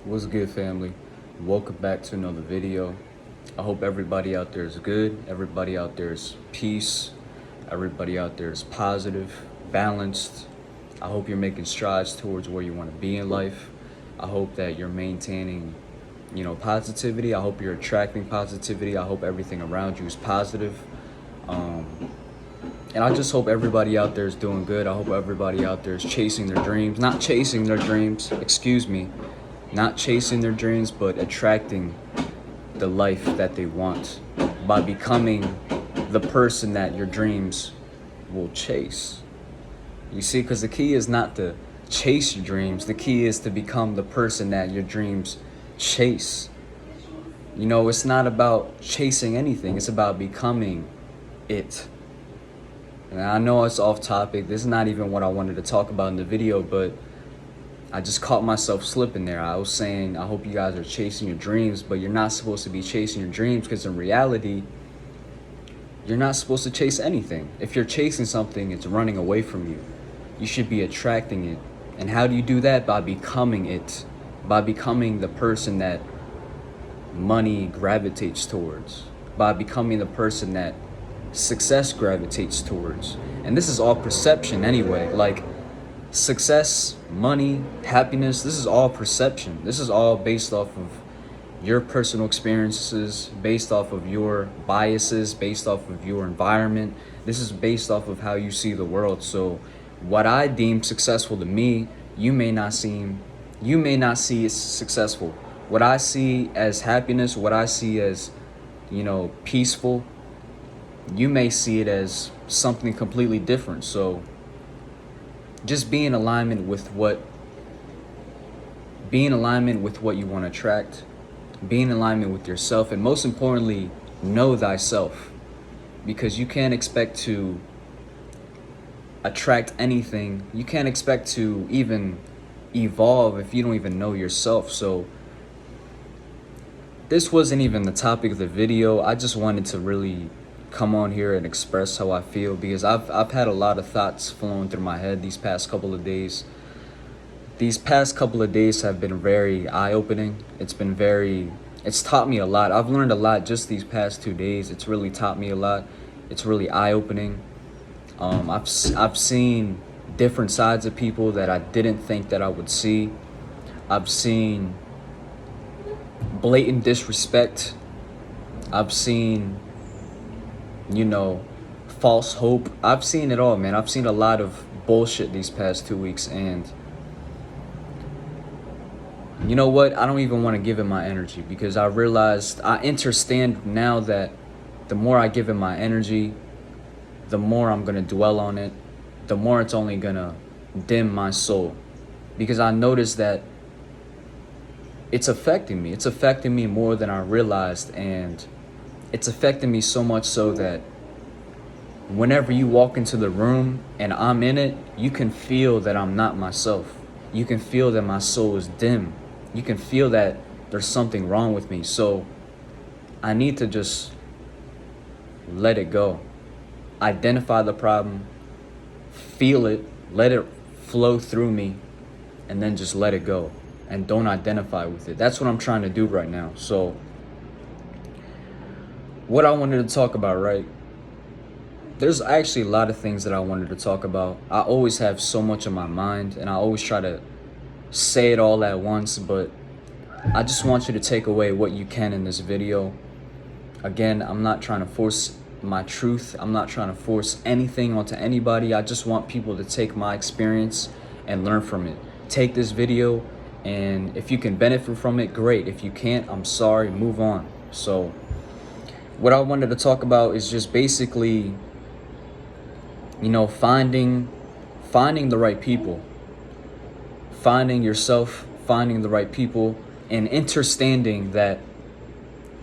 What's good, family? Welcome back to another video. I hope everybody out there is good. Everybody out there is peace. Everybody out there is positive, balanced. I hope you're making strides towards where you want to be in life. I hope that you're maintaining, positivity. I hope you're attracting positivity. I hope everything around you is positive. And I just hope everybody out there is doing good. I hope everybody out there is chasing their dreams. Not chasing their dreams, excuse me. Not chasing their dreams, but attracting the life that they want by becoming the person that your dreams will chase. You see, because the key is not to chase your dreams. The key is to become the person that your dreams chase. It's not about chasing anything. It's about becoming it. And I know it's off topic. This is not even what I wanted to talk about in the video, but I just caught myself slipping there. I was saying, I hope you guys are chasing your dreams, but you're not supposed to be chasing your dreams because in reality, you're not supposed to chase anything. If you're chasing something, it's running away from you. You should be attracting it. And how do you do that? By becoming it. By becoming the person that money gravitates towards. By becoming the person that success gravitates towards. And this is all perception anyway. Like, success, money, happiness, this is all perception. This is all based off of your personal experiences, based off of your biases, based off of your environment. This is based off of how you see the world. So what I deem successful to me, you may not see as successful. What I see as happiness, what I see as, peaceful, you may see it as something completely different. So just be in alignment with what you want to attract, be in alignment with yourself, and most importantly, know thyself. Because you can't expect to attract anything. You can't expect to even evolve if you don't even know yourself. So this wasn't even the topic of the video. I just wanted to really come on here and express how I feel, because I've had a lot of thoughts flowing through my head these past couple of days. These past couple of days have been very eye-opening. It's taught me a lot. I've learned a lot just these past 2 days. It's really taught me a lot. It's really eye-opening. I've seen different sides of people that I didn't think that I would see. I've seen blatant disrespect. I've seen false hope. I've seen it all, man. I've seen a lot of bullshit these past 2 weeks, and you know what? I don't even want to give it my energy, because I understand now that the more I give it my energy, the more I'm going to dwell on it, the more it's only going to dim my soul. Because I noticed that it's affecting me. It's affecting me more than I realized, and it's affecting me so much so that whenever you walk into the room and I'm in it, you can feel that I'm not myself. You can feel that my soul is dim. You can feel that there's something wrong with me. So I need to just let it go. Identify the problem, feel it, let it flow through me, and then just let it go. And don't identify with it. That's what I'm trying to do right now. So what I wanted to talk about, right? There's actually a lot of things that I wanted to talk about. I always have so much on my mind, and I always try to say it all at once, but I just want you to take away what you can in this video. Again, I'm not trying to force my truth. I'm not trying to force anything onto anybody. I just want people to take my experience and learn from it. Take this video, and if you can benefit from it, great. If you can't, I'm sorry, move on. So what I wanted to talk about is just basically, finding the right people, finding yourself, finding the right people, and understanding that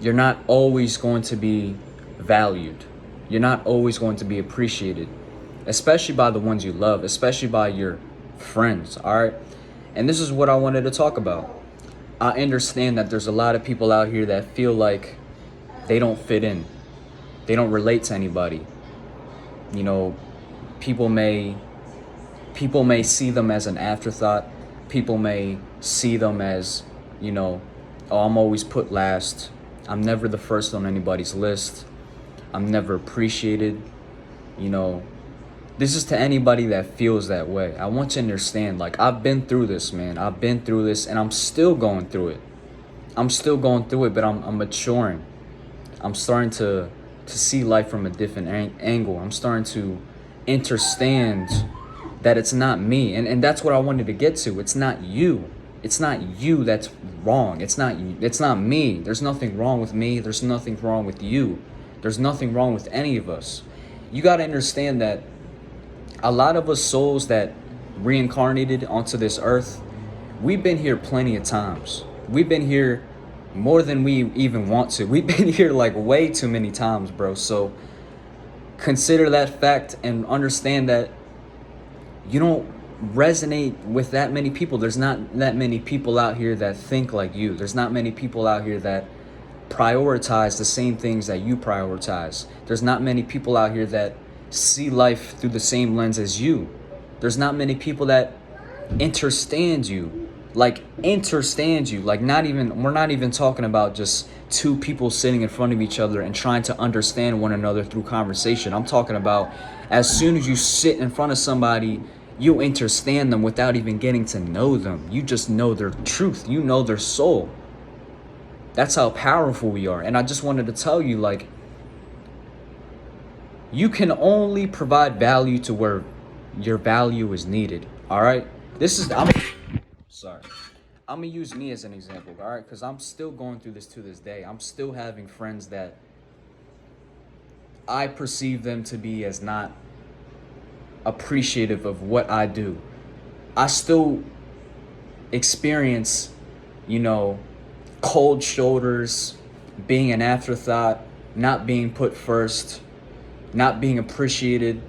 you're not always going to be valued. You're not always going to be appreciated, especially by the ones you love, especially by your friends, all right? And this is what I wanted to talk about. I understand that there's a lot of people out here that feel like they don't fit in. They don't relate to anybody. People may see them as an afterthought. People may see them as you know, oh, I'm always put last. I'm never the first on anybody's list. I'm never appreciated. You know, this is to anybody that feels that way. I want you to understand, like, I've been through this, man. I've been through this, and I'm still going through it. I'm still going through it, but I'm maturing. I'm starting to see life from a different angle. I'm starting to understand that it's not me. And that's what I wanted to get to. It's not you. It's not you that's wrong. It's not me. There's nothing wrong with me. There's nothing wrong with you. There's nothing wrong with any of us. You got to understand that a lot of us souls that reincarnated onto this earth, we've been here plenty of times. We've been here more than we even want to. We've been here like way too many times, bro. So consider that fact and understand that you don't resonate with that many people. There's not that many people out here that think like you. There's not many people out here that prioritize the same things that you prioritize. There's not many people out here that see life through the same lens as you. There's not many people that understand you. Like we're not even talking about just two people sitting in front of each other and trying to understand one another through conversation. I'm talking about as soon as you sit in front of somebody, you understand them without even getting to know them. You just know their truth. You know their soul. That's how powerful we are. And I just wanted to tell you, like, you can only provide value to where your value is needed. All right? I'm gonna use me as an example, all right? Because I'm still going through this to this day. I'm still having friends that I perceive them to be as not appreciative of what I do. I still experience, you know, cold shoulders, being an afterthought, not being put first, not being appreciated.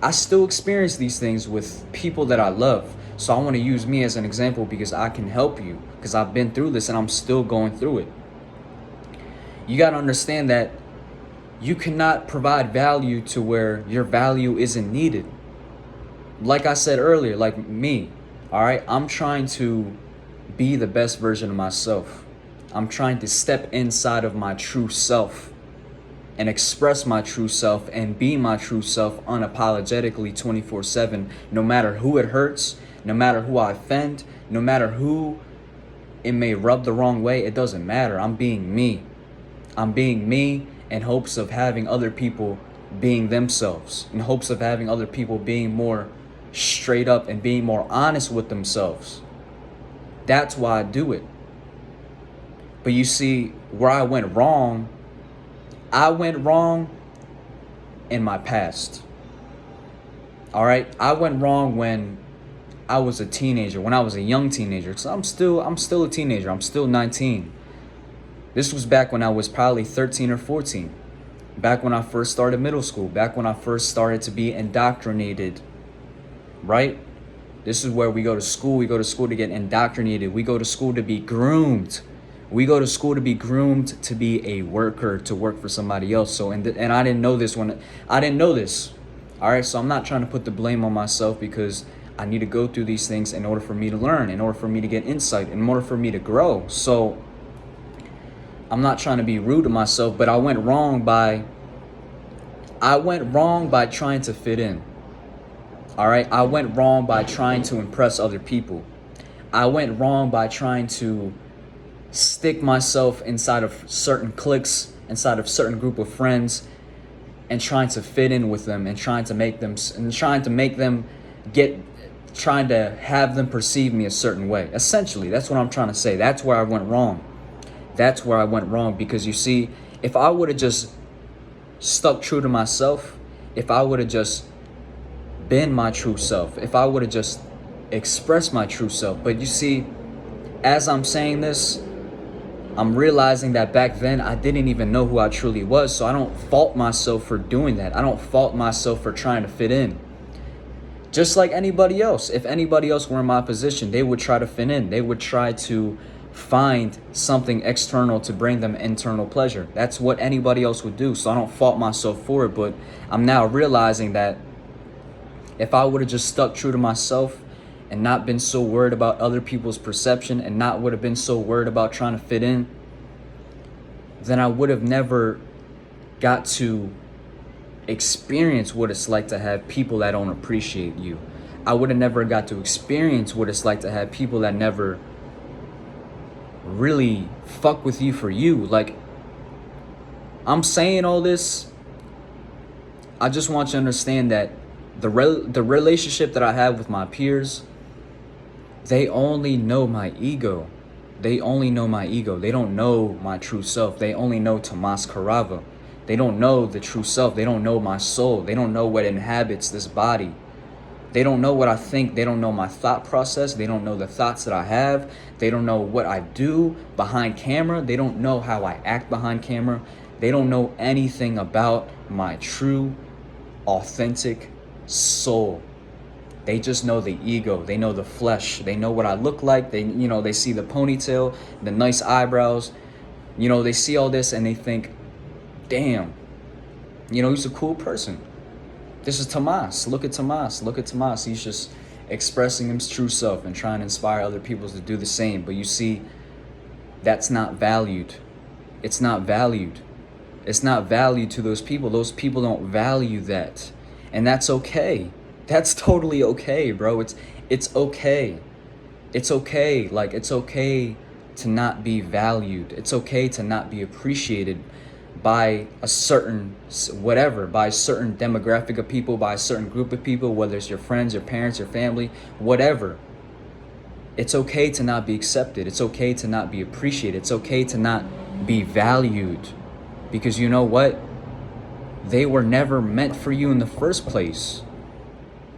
I still experience these things with people that I love. So I want to use me as an example because I can help you, because I've been through this and I'm still going through it. You got to understand that you cannot provide value to where your value isn't needed. Like I said earlier, like me, all right, I'm trying to be the best version of myself. I'm trying to step inside of my true self and express my true self and be my true self unapologetically 24/7, no matter who it hurts, no matter who I offend, no matter who it may rub the wrong way. It doesn't matter. I'm being me. I'm being me in hopes of having other people being themselves, in hopes of having other people being more straight up and being more honest with themselves. That's why I do it. But you see, where I went wrong in my past. All right? I went wrong when I was a teenager, when I was a young teenager. So I'm still a teenager. I'm still 19. This was back when I was probably 13 or 14. Back when I first started middle school. Back when I first started to be indoctrinated. Right? This is where we go to school. We go to school to get indoctrinated. We go to school to be groomed. We go to school to be groomed to be a worker, to work for somebody else. So, and I didn't know this All right, so I'm not trying to put the blame on myself, because I need to go through these things in order for me to learn, in order for me to get insight, in order for me to grow. So I'm not trying to be rude to myself, but I went wrong by trying to fit in. All right, I went wrong by trying to impress other people. I went wrong by trying to stick myself inside of certain cliques, inside of certain group of friends, and trying to fit in with them, and trying to have them perceive me a certain way. Essentially, that's what I'm trying to say. That's where I went wrong. That's where I went wrong, because you see, if I would have just stuck true to myself, if I would have just been my true self, if I would have just expressed my true self. But you see, as I'm saying this, I'm realizing that back then I didn't even know who I truly was. So I don't fault myself for doing that. I don't fault myself for trying to fit in. Just like anybody else. If anybody else were in my position, they would try to fit in. They would try to find something external to bring them internal pleasure. That's what anybody else would do. So I don't fault myself for it. But I'm now realizing that if I would have just stuck true to myself and not been so worried about other people's perception and not would have been so worried about trying to fit in, then I would have never got to experience what it's like to have people that don't appreciate you. I would have never got to experience what it's like to have people that never really fuck with you for you. Like, I'm saying all this, I just want you to understand that the relationship that I have with my peers, they only know my ego. They only know my ego. They don't know my true self. They only know Tomas Carava. They don't know the true self. They don't know my soul. They don't know what inhabits this body. They don't know what I think. They don't know my thought process. They don't know the thoughts that I have. They don't know what I do behind camera. They don't know how I act behind camera. They don't know anything about my true, authentic soul. They just know the ego. They know the flesh. They know what I look like. They see the ponytail, the nice eyebrows. They see all this and they think, damn, he's a cool person. This is Tomas. Look at Tomas. Look at Tomas. He's just expressing his true self and trying to inspire other people to do the same. But you see, that's not valued. It's not valued. It's not valued to those people. Those people don't value that. And that's okay. That's totally okay, bro. It's okay. It's okay. Like, it's okay to not be valued. It's okay to not be appreciated by a certain by a certain demographic of people, by a certain group of people, whether it's your friends, your parents, your family, whatever. It's okay to not be accepted. It's okay to not be appreciated. It's okay to not be valued. Because you know what? They were never meant for you in the first place.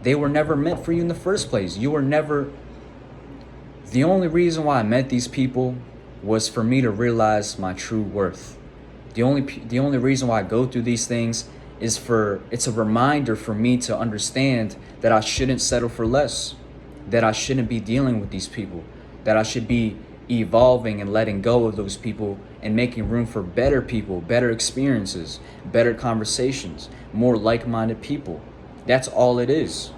They were never meant for you in the first place. You were never... The only reason why I met these people was for me to realize my true worth. The only reason why I go through these things is it's a reminder for me to understand that I shouldn't settle for less, that I shouldn't be dealing with these people, that I should be evolving and letting go of those people and making room for better people, better experiences, better conversations, more like-minded people. That's all it is.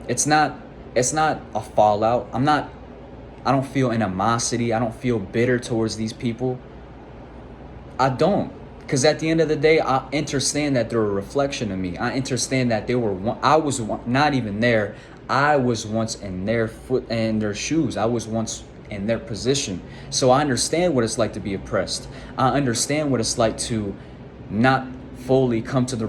It's not a fallout. I don't feel animosity. I don't feel bitter towards these people. I don't. Because at the end of the day, I understand that they're a reflection of me. I understand that I was not even there. I was once in their shoes. I was once in their position. So I understand what it's like to be oppressed. I understand what it's like to not fully come to the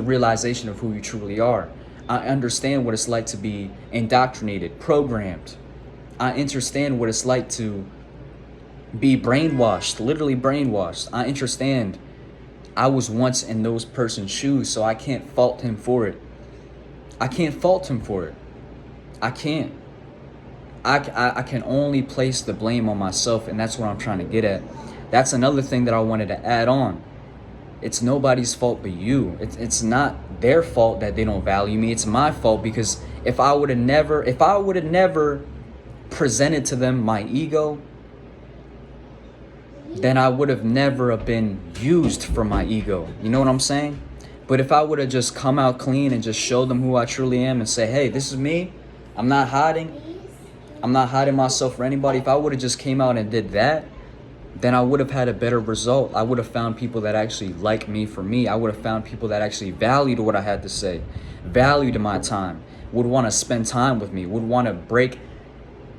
realization of who you truly are. I understand what it's like to be indoctrinated, programmed. I understand what it's like to be brainwashed, literally brainwashed. I understand. I was once in those person's shoes, so I can't fault him for it. I can't fault him for it. I can't. I can only place the blame on myself, and that's what I'm trying to get at. That's another thing that I wanted to add on. It's nobody's fault but you. It's not their fault that they don't value me. It's my fault, because if I would have never presented to them my ego, then I would have never been used for my ego. You know what I'm saying? But if I would have just come out clean and just showed them who I truly am and say, hey, this is me. I'm not hiding. I'm not hiding myself for anybody. If I would have just came out and did that, then I would have had a better result. I would have found people that actually like me for me. I would have found people that actually valued what I had to say, valued my time, would want to spend time with me, would want to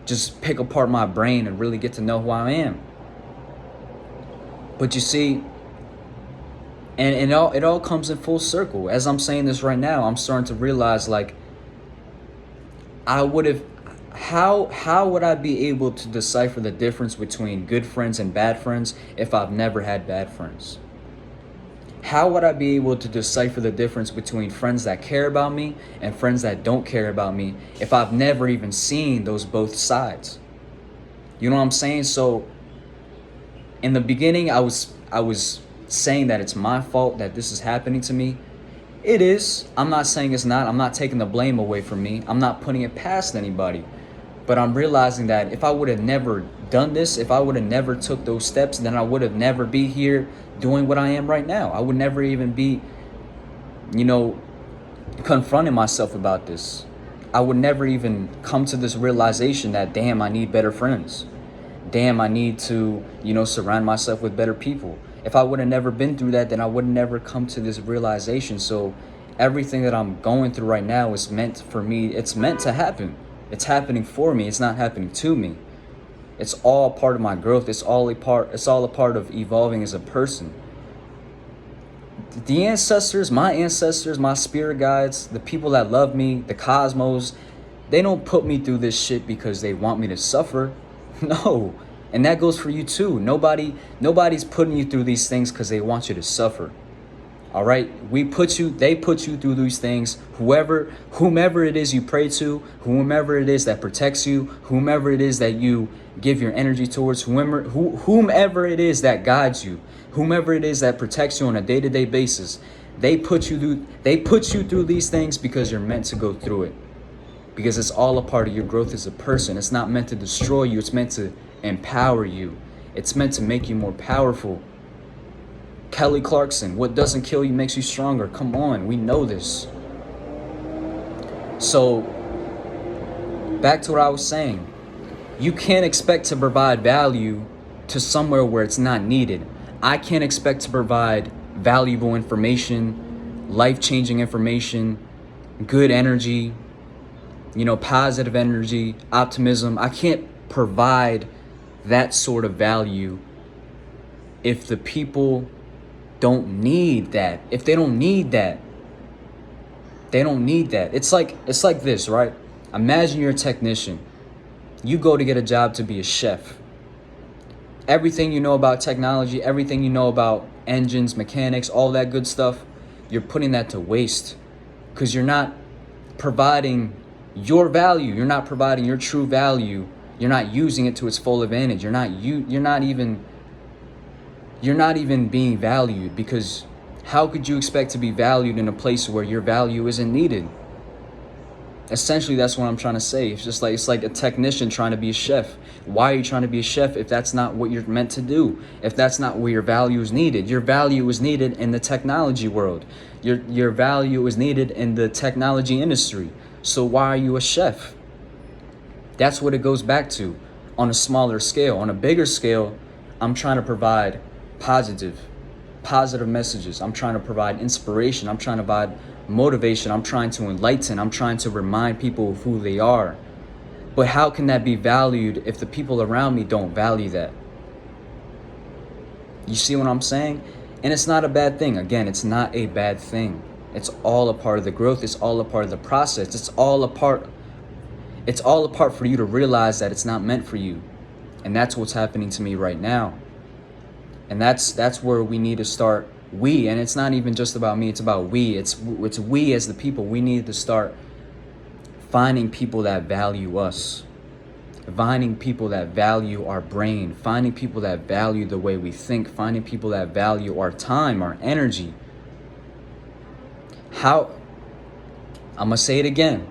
just pick apart my brain and really get to know who I am. But you see, and it all comes in full circle. As I'm saying this right now, I'm starting to realize, like, how would I be able to decipher the difference between good friends and bad friends if I've never had bad friends? How would I be able to decipher the difference between friends that care about me and friends that don't care about me if I've never even seen those both sides? You know what I'm saying? So in the beginning, I was saying that it's my fault that this is happening to me. It is. I'm not saying it's not. I'm not taking the blame away from me. I'm not putting it past anybody. But I'm realizing that if I would have never done this, if I would have never took those steps, then I would have never be here doing what I am right now. I would never even be, confronting myself about this. I would never even come to this realization that, damn, I need better friends. Damn, I need to, surround myself with better people. If I would have never been through that, then I would never come to this realization. So everything that I'm going through right now is meant for me. It's meant to happen. It's happening for me. It's not happening to me. It's all part of my growth. It's all a part of evolving as a person. The ancestors, my spirit guides, the people that love me, the cosmos, they don't put me through this shit because they want me to suffer. No. And that goes for you too. Nobody's putting you through these things because they want you to suffer. All right, they put you through these things. Whomever it is you pray to, whomever it is that protects you, whomever it is that you give your energy towards, whomever it is that guides you, whomever it is that protects you on a day-to-day basis, they put you through these things because you're meant to go through it. Because it's all a part of your growth as a person. It's not meant to destroy you. It's meant to empower you. It's meant to make you more powerful. Kelly Clarkson, what doesn't kill you makes you stronger. Come on, we know this. So, back to what I was saying. You can't expect to provide value to somewhere where it's not needed. I can't expect to provide valuable information, life-changing information, good energy, positive energy, optimism. I can't provide that sort of value if the people don't need that. If they don't need that, they don't need that. It's like this, right? Imagine you're a technician. You go to get a job to be a chef. Everything you know about technology, everything you know about engines, mechanics, all that good stuff, you're putting that to waste because you're not providing your value. You're not providing your true value. You're not using it to its full advantage. You're not even being valued, because how could you expect to be valued in a place where your value isn't needed? Essentially, that's what I'm trying to say. It's like a technician trying to be a chef. Why are you trying to be a chef if that's not what you're meant to do? If that's not where your value is needed? Your value is needed in the technology world. Your value is needed in the technology industry. So why are you a chef? That's what it goes back to on a smaller scale. On a bigger scale, I'm trying to provide positive messages. I'm trying to provide inspiration. I'm trying to provide motivation. I'm trying to enlighten. I'm trying to remind people of who they are. But how can that be valued if the people around me don't value that? You see what I'm saying? And it's not a bad thing. Again, it's not a bad thing. It's all a part of the growth. It's all a part of the process. It's all a part for you to realize that it's not meant for you. And that's what's happening to me right now. And that's where we need to start. And it's not even just about me, it's about we. It's we as the people. We need to start finding people that value us. Finding people that value our brain. Finding people that value the way we think. Finding people that value our time, our energy. I'm gonna say it again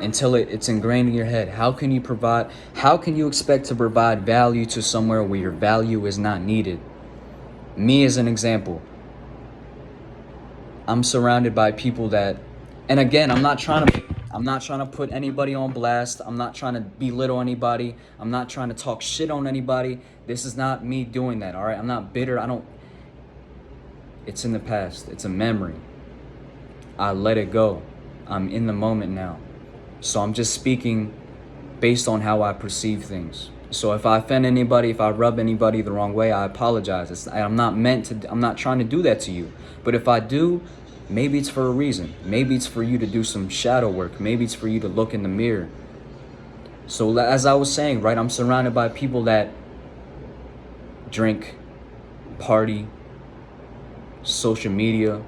until it's ingrained in your head. How can you expect to provide value to somewhere where your value is not needed? Me as an example, I'm surrounded by people that, and again, I'm not trying to put anybody on blast. I'm not trying to belittle anybody. I'm not trying to talk shit on anybody. This is not me doing that, all right? I'm not bitter. It's in the past. It's a memory. I let it go. I'm in the moment now. So I'm just speaking based on how I perceive things. So if I offend anybody, if I rub anybody the wrong way, I apologize. I'm not trying to do that to you. But if I do, maybe it's for a reason. Maybe it's for you to do some shadow work. Maybe it's for you to look in the mirror. So as I was saying, right, I'm surrounded by people that drink, party, social media,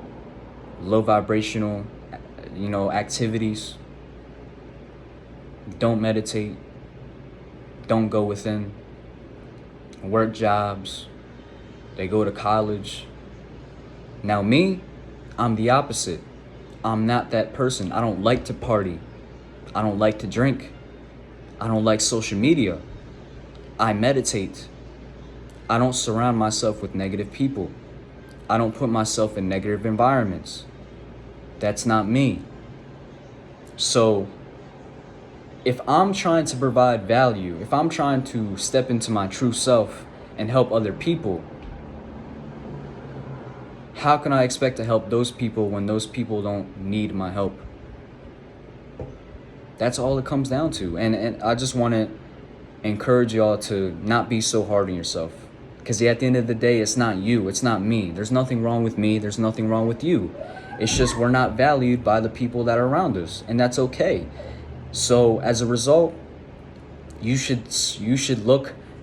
low vibrational, activities, don't meditate, don't go within, work jobs, they go to college. Now me, I'm the opposite. I'm not that person. I don't like to party. I don't like to drink. I don't like social media. I meditate. I don't surround myself with negative people. I don't put myself in negative environments. That's not me. So if I'm trying to provide value, if I'm trying to step into my true self and help other people, how can I expect to help those people when those people don't need my help? That's all it comes down to. And I just want to encourage y'all to not be so hard on yourself. Because at the end of the day, it's not you, it's not me. There's nothing wrong with me, there's nothing wrong with you. It's just we're not valued by the people that are around us, and that's okay. So as a result, you shouldn't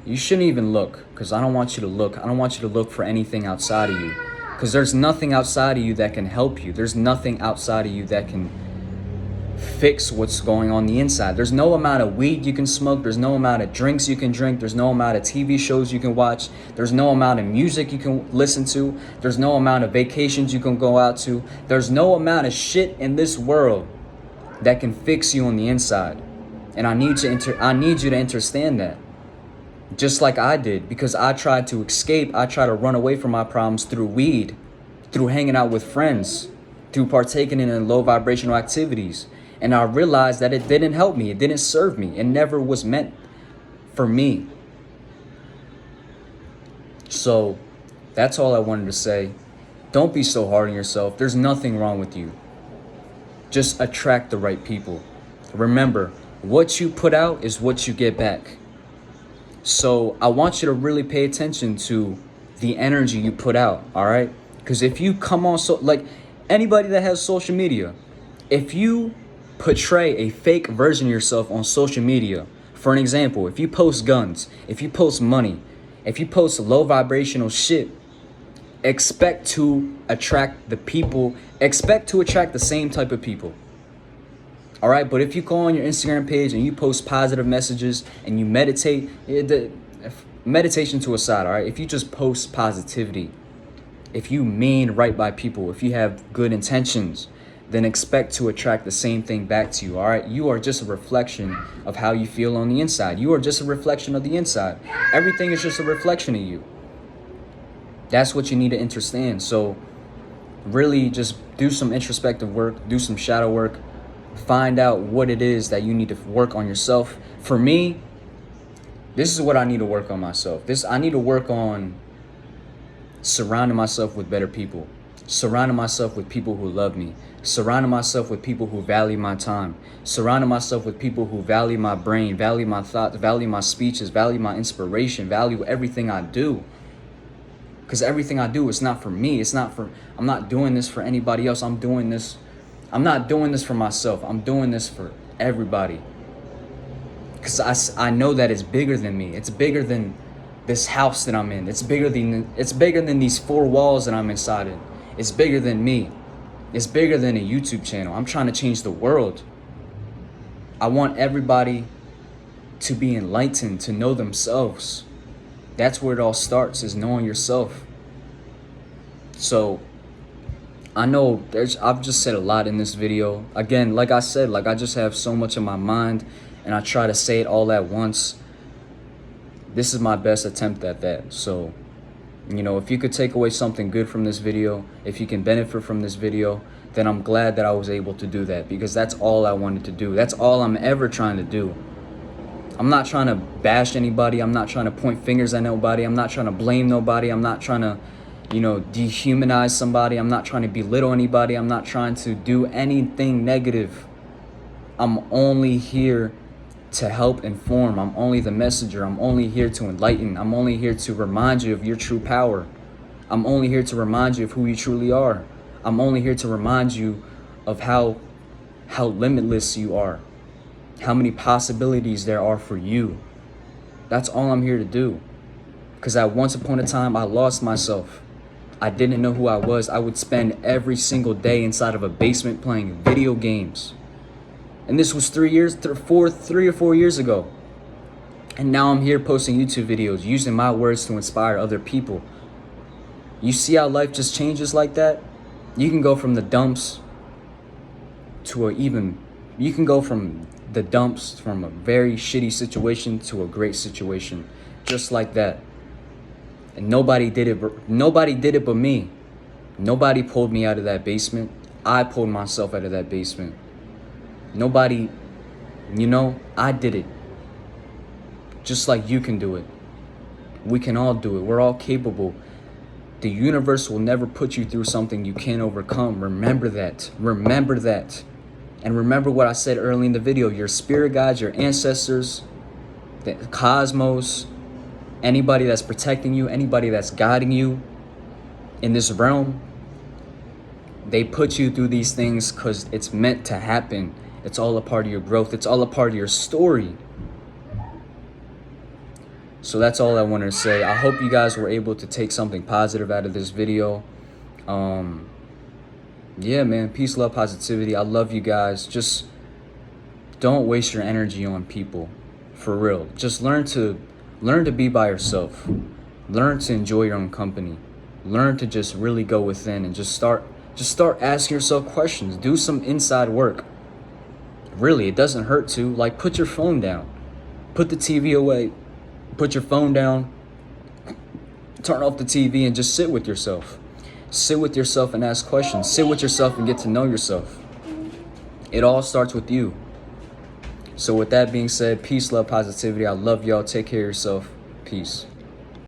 even look, because I don't want you to look. I don't want you to look for anything outside of you, because there's nothing outside of you that can help you. There's nothing outside of you that can fix what's going on the inside. There's no amount of weed you can smoke. There's no amount of drinks you can drink. There's no amount of TV shows you can watch. There's no amount of music you can listen to. There's no amount of vacations you can go out to. There's no amount of shit in this world that can fix you on the inside. And I need you to understand that. Just like I did, because I tried to escape. I tried to run away from my problems through weed, through hanging out with friends, through partaking in low vibrational activities. And I realized that it didn't help me. It didn't serve me. It never was meant for me. So that's all I wanted to say. Don't be so hard on yourself. There's nothing wrong with you. Just attract the right people. Remember, what you put out is what you get back. So I want you to really pay attention to the energy you put out, all right? Because if you come on, like anybody that has social media, if you portray a fake version of yourself on social media, for an example, if you post guns, if you post money, if you post low vibrational shit, expect to attract the same type of people. All right, but if you go on your Instagram page and you post positive messages and you meditate, meditation to a side, all right? If you just post positivity, if you mean right by people, if you have good intentions, then expect to attract the same thing back to you, all right? You are just a reflection of how you feel on the inside. You are just a reflection of the inside. Everything is just a reflection of you. That's what you need to understand. So really just do some introspective work, do some shadow work, find out what it is that you need to work on yourself. For me, this is what I need to work on myself. I need to work on surrounding myself with better people, surrounding myself with people who love me, surrounding myself with people who value my time, surrounding myself with people who value my brain, value my thoughts, value my speeches, value my inspiration, value everything I do. Because everything I do is not for me. I'm not doing this for anybody else. I'm not doing this for myself. I'm doing this for everybody. Because I know that it's bigger than me. It's bigger than this house that I'm in. It's bigger than these four walls that I'm inside in. It's bigger than me. It's bigger than a YouTube channel. I'm trying to change the world. I want everybody to be enlightened, to know themselves. That's where it all starts, is knowing yourself. So I know I've just said a lot in this video. Again, like I said, I just have so much in my mind and I try to say it all at once. This is my best attempt at that. So, if you could take away something good from this video, if you can benefit from this video, then I'm glad that I was able to do that, because that's all I wanted to do. That's all I'm ever trying to do. I'm not trying to bash anybody. I'm not trying to point fingers at nobody. I'm not trying to blame nobody. I'm not trying to, dehumanize somebody. I'm not trying to belittle anybody. I'm not trying to do anything negative. I'm only here to help inform. I'm only the messenger. I'm only here to enlighten. I'm only here to remind you of your true power. I'm only here to remind you of who you truly are. I'm only here to remind you of how limitless you are. How many possibilities there are for you. That's all I'm here to do. Because at once upon a time, I lost myself. I didn't know who I was. I would spend every single day inside of a basement playing video games. And this was 3 or 4 years ago. And now I'm here posting YouTube videos, using my words to inspire other people. You see how life just changes like that? You can go from the dumps you can go from the dumps, from a very shitty situation to a great situation, just like that. And nobody did it but me. Nobody pulled me out of that basement. I pulled myself out of that basement. Nobody You know, I did it. Just like you can do it. We can all do it. We're all capable. The universe will never put you through something you can't overcome. Remember that. Remember that. And remember what I said early in the video. Your spirit guides, your ancestors, the cosmos, anybody that's protecting you, anybody that's guiding you in this realm, they put you through these things because it's meant to happen. It's all a part of your growth. It's all a part of your story. So that's all I wanted to say. I hope you guys were able to take something positive out of this video. Yeah, man, peace, love, positivity. I love you guys. Just don't waste your energy on people, for real. Just learn to be by yourself. Learn to enjoy your own company. Learn to just really go within and just start asking yourself questions. Do some inside work. Really, it doesn't hurt to. Like, put your phone down. Put the TV away. Put your phone down. Turn off the TV and just sit with yourself. Sit with yourself and ask questions. Sit with yourself and get to know yourself. It all starts with you. So with that being said, peace, love, positivity. I love y'all. Take care of yourself. Peace.